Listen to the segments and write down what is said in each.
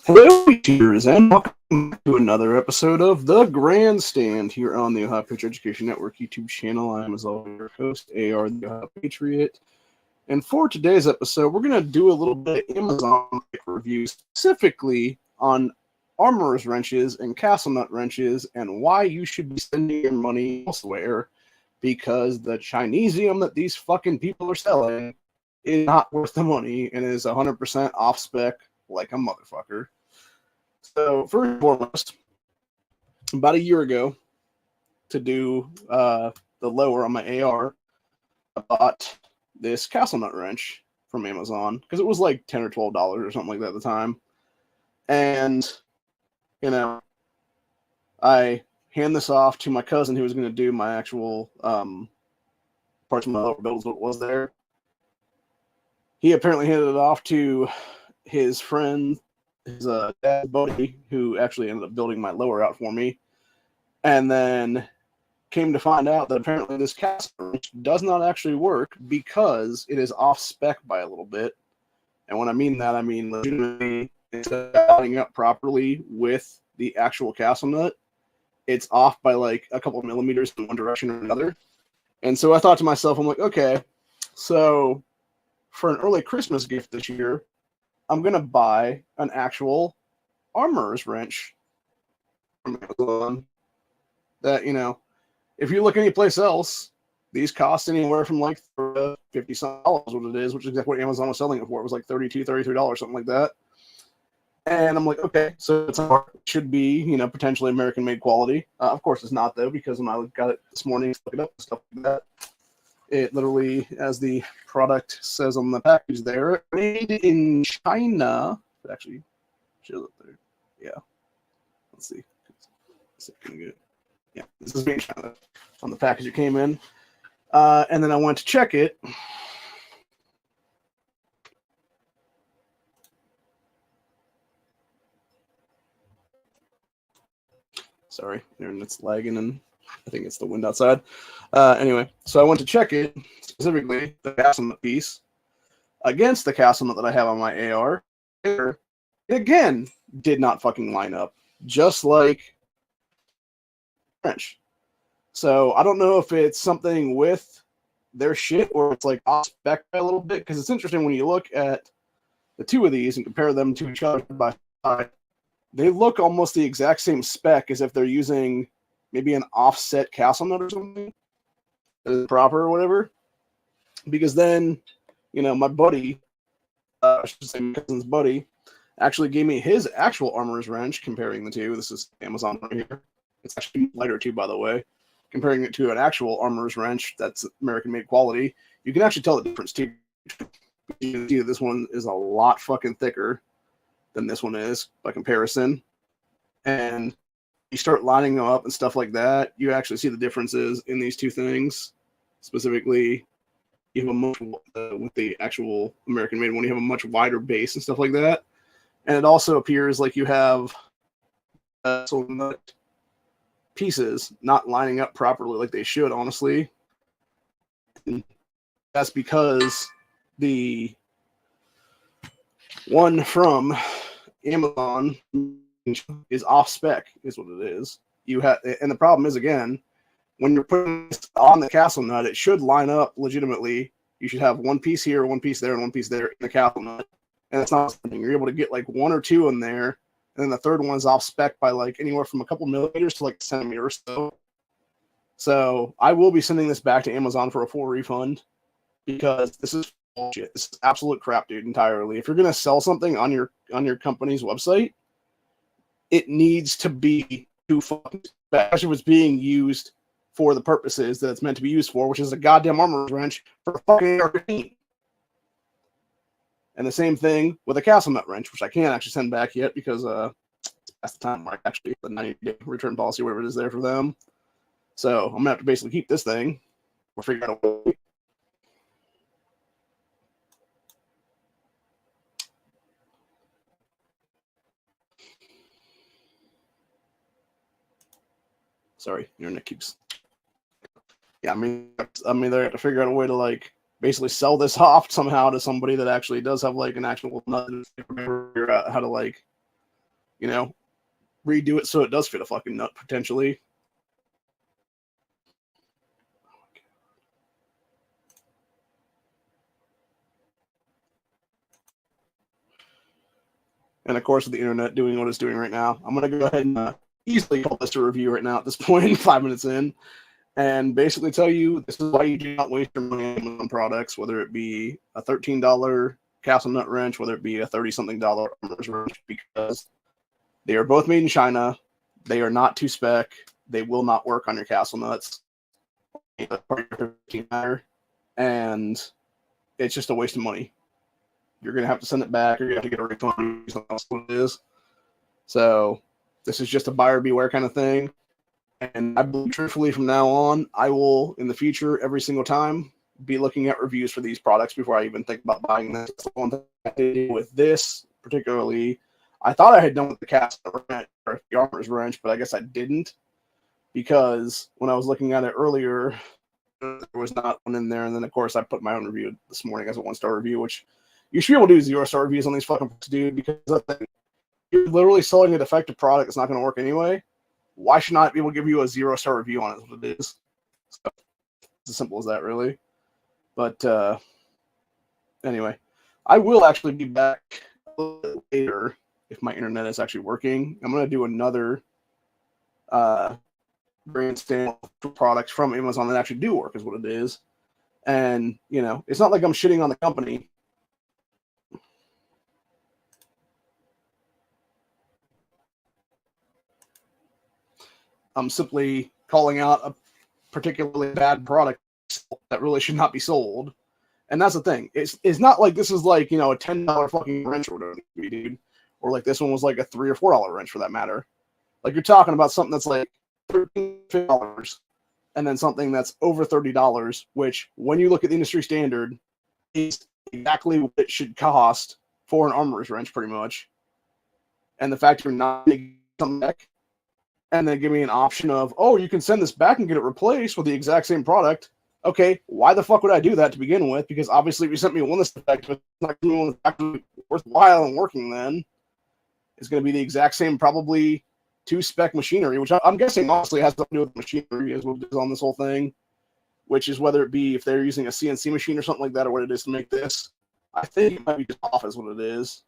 Hello, teachers, and welcome back to another episode of The Grandstand here on the Ohio Patriot Education Network YouTube channel. I am, as always, your host, AR, the Ohio Patriot. And for today's episode, we're going to do a little bit of Amazon review, specifically on armorer's wrenches and castle nut wrenches, and why you should be spending your money elsewhere, because the Chinesium that these fucking people are selling is not worth the money and is 100% off spec like a motherfucker. So, first and foremost, about a year ago, to do the lower on my AR, I bought this castle nut wrench from Amazon because it was like $10 or $12 or something like that at the time. And, you know, I hand this off to my cousin who was going to do my actual parts of my lower builds, what was there. He apparently handed it off to his friend, his dad's buddy, who actually ended up building my lower out for me, and then came to find out that apparently this castle wrench does not actually work because it is off spec by a little bit. And when I mean that, I mean legitimately, instead of lining up properly with the actual castle nut, it's off by like a couple of millimeters in one direction or another. And so I thought to myself, I'm like, okay, so for an early Christmas gift this year, I'm going to buy an actual armorer's wrench from Amazon that, if you look anyplace else, these cost anywhere from like $50 something, what it is, which is exactly what Amazon was selling it for. It was like $32, $33, something like that. And I'm like, okay, so it should be, potentially American-made quality. Of course, it's not, though, because when I got it this morning, look it up and stuff like that, it literally, as the product says on the package there, made in China. It actually shows up there. Yeah. Let's see. Yeah, this is made in China on the package it came in. And then I went to check it. Sorry, internet's lagging and I think it's the wind outside. Anyway, so I went to check it, specifically the castle nut piece, against the castle nut that I have on my AR. It again did not fucking line up, just like French. So I don't know if it's something with their shit or it's like off spec a little bit, because it's interesting when you look at the two of these and compare them to each other by side. They look almost the exact same spec as if they're using maybe an offset castle nut or something that is proper or whatever. Because then, my buddy, I should say my cousin's buddy, actually gave me his actual armorer's wrench, comparing the two. This is Amazon right here. It's actually lighter too, by the way. Comparing it to an actual armorer's wrench that's American-made quality, you can actually tell the difference too. You can see that this one is a lot fucking thicker than this one is by comparison. And you start lining them up and stuff like that, you actually see the differences in these two things. Specifically, you have a much, with the actual American-made one, you have a much wider base and stuff like that. And it also appears like you have some pieces not lining up properly like they should, honestly. And that's because the one from Amazon is off spec, is what it is. And the problem is, again, when you're putting this on the castle nut, it should line up legitimately. You should have one piece here, one piece there, and one piece there in the castle nut. And it's not something you're able to get like one or two in there, and then the third one's off spec by like anywhere from a couple millimeters to like a centimeter or so. So I will be sending this back to Amazon for a full refund because this is bullshit. This is absolute crap, dude, entirely. If you're gonna sell something on your company's website, it needs to be too fucking bad, especially if it's being used for the purposes that it's meant to be used for, which is a goddamn armorer's wrench for fucking AR-15. And the same thing with a castle nut wrench, which I can't actually send back yet because that's the time mark, actually, the 90-day return policy, whatever it is there for them. So I'm gonna have to basically keep this thing or figure out a way. Sorry, internet keeps. Yeah, I mean, they have to figure out a way to like basically sell this off somehow to somebody that actually does have like an actual nut, figure out how to like redo it so it does fit a fucking nut potentially. And of course, with the internet doing what it's doing right now, I'm going to go ahead and easily call this a review right now at this point, 5 minutes in, and basically tell you this is why you do not waste your money on products, whether it be a $13 castle nut wrench, whether it be a $30-something armorer's wrench, because they are both made in China. They are not to spec. They will not work on your castle nuts. And it's just a waste of money. You're going to have to send it back, or you have to get a refund. That's what it is. So this is just a buyer beware kind of thing. And I believe, truthfully, from now on, I will, in the future, every single time, be looking at reviews for these products before I even think about buying this. That's the one thing I did with this, particularly. I thought I had done with the cast or the armorer's wrench, but I guess I didn't, because when I was looking at it earlier, there was not one in there. And then, of course, I put my own review this morning as a 1-star review, which you should be able to do 0-star reviews on these fucking books, dude, because you're literally selling a defective product that's not going to work anyway. Why should not be able to give you a 0-star review on it? Is what it is. So, it's as simple as that, really. But anyway, I will actually be back a little bit later if my internet is actually working. I'm going to do another Grandstand products from Amazon that actually do work, is what it is. And, it's not like I'm shitting on the company. I'm simply calling out a particularly bad product that really should not be sold. And that's the thing. It's not like this is like, a $10 fucking wrench or whatever, dude. Or like this one was like a $3 or $4 wrench for that matter. Like you're talking about something that's like $13 and then something that's over $30, which when you look at the industry standard is exactly what it should cost for an armorer's wrench, pretty much. And the fact you're not making something back and then give me an option of, oh, you can send this back and get it replaced with the exact same product. Okay, why the fuck would I do that to begin with? Because obviously if you sent me one that's defective, it's not going to be one that's actually worthwhile and working then. It's going to be the exact same, probably 2-spec machinery, which I'm guessing honestly has nothing to do with machinery as what it is on this whole thing, which is whether it be if they're using a CNC machine or something like that, or what it is to make this. I think it might be just off as what it is.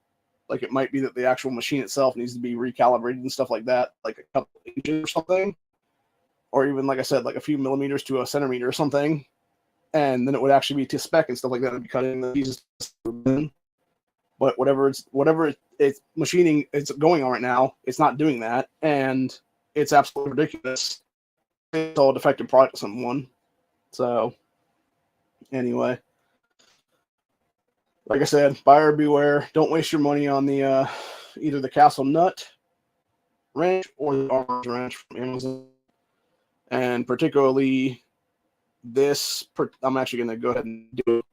Like it might be that the actual machine itself needs to be recalibrated and stuff like that, like a couple inches or something. Or even, like I said, like a few millimeters to a centimeter or something. And then it would actually be to spec and stuff like that and be cutting the pieces. But whatever it's machining it's going on right now, it's not doing that. And it's absolutely ridiculous. It's all a defective product to someone. So anyway. Like I said, buyer beware. Don't waste your money on the either the Castle Nut wrench or the armorer's wrench from Amazon. And particularly this, I'm actually going to go ahead and do an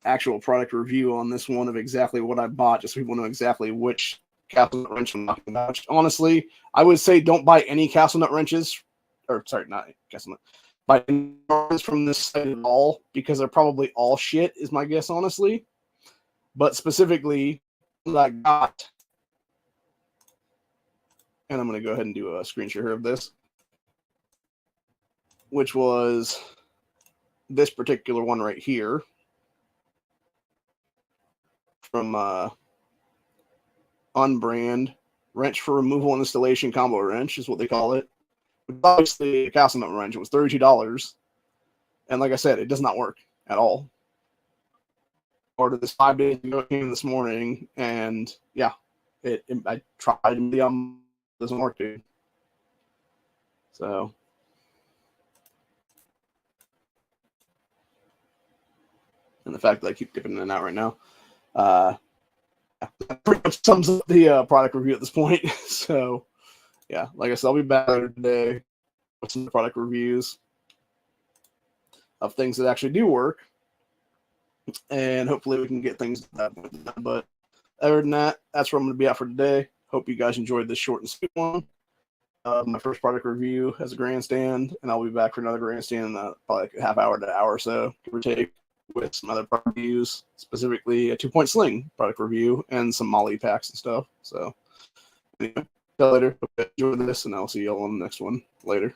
actual product review on this one of exactly what I bought, just so people know exactly which Castle Nut wrench I'm talking about. Honestly, I would say don't buy any Castle Nut wrenches, or sorry, not Castle Nut. Buy from this site at all, because they're probably all shit, is my guess, honestly. But specifically, what I got, and I'm going to go ahead and do a screen share of this, which was this particular one right here from Unbrand wrench for removal and installation combo wrench is what they call it. Obviously, a Castle Nut wrench. It was $32, and like I said, it does not work at all. Ordered this 5 days ago, it came this morning, and yeah, I tried and it doesn't work, dude. So and the fact that I keep dipping in and out right now, that pretty much sums up the product review at this point. So yeah, like I said, I'll be back later today with some product reviews of things that actually do work, and hopefully we can get things done. But other than that, that's where I'm going to be at for today. Hope you guys enjoyed this short and sweet one. My first product review as a Grandstand, and I'll be back for another Grandstand in probably like a half hour to an hour or so, give or take, with some other product reviews, specifically a 2-point sling product review and some Molly packs and stuff. So Anyway, till later. Hope you enjoy this, and I'll see y'all on the next one. Later.